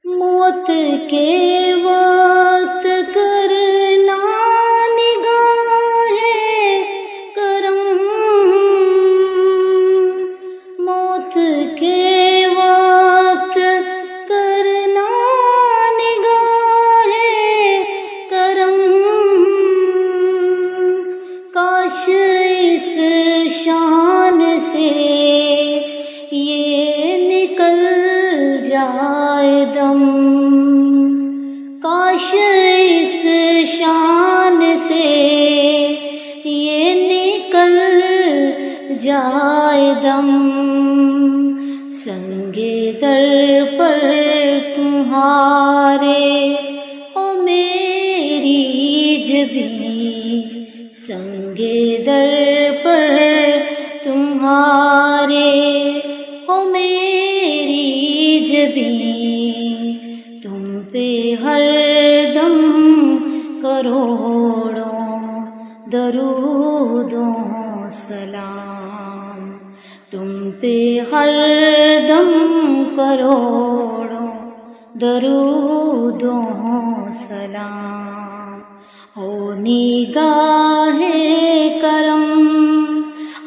موت کے وقت کرنا نگاہ کرم، موت کے وقت کرنا نگاہ کرم، کاش اس شان سے یہ نکل جائے دم، کاش اس شان سے یہ نکل جائے دم، سنگے در پر تمہارے ہو میری جبیں، سنگے در پر تمہارے ہو میری جبیں، تم پہ ہر دم کروڑوں درود و سلام، تم پہ ہر دم کروڑوں درود و سلام، ہو نگاہ کرم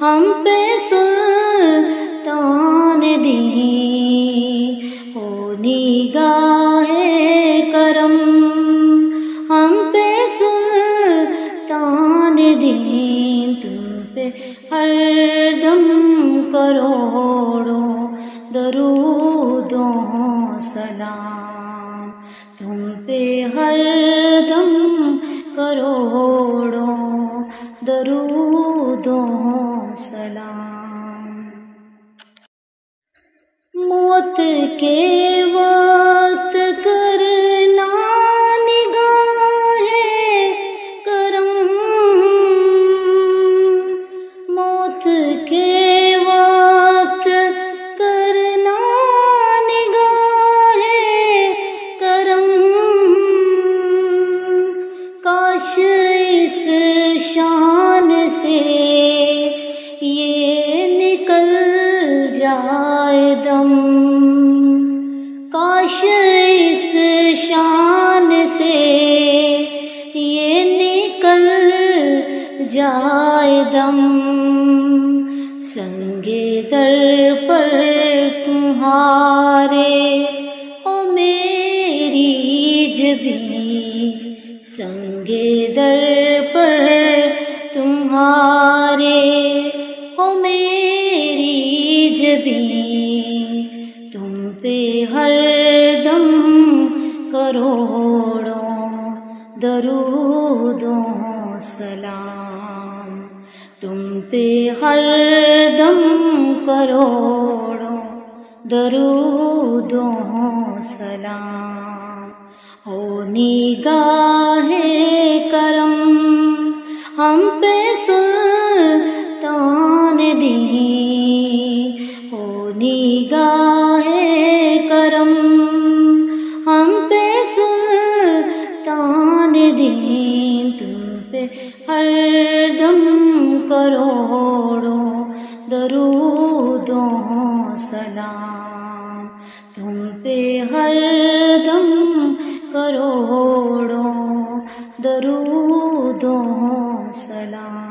ہم پہ سلطان دین، ہو نگاہ کرم ہم پہ سلطان دین، تم پہ ہر دم کروڑوں درود و سلام، تم پہ ہر دم کروڑوں درود و سلام۔ موت کے وقت کرنا نگاہ کرم، موت کے وقت کرنا نگاہ کرم، کاش اس شان سے یہ نکل جائے دم، کاش اس شان سے یہ نکل جائے دم، سنگے در پر تمہارے ہو میری جبیں، سنگے در پر تمہارے ہو میری جبیں، تم پہ ہر دم کروڑوں درود و سلام، تم پہ ہر دم کروڑوں درود و سلام، ہو نگاہ کرم ہم پہ سلطان دین، ہو نگاہ کرم ہم پہ سلطان دین، تم پہ ہر دم کروڑوں درود و سلام، تم پہ ہر دم کروڑوں درود و سلام۔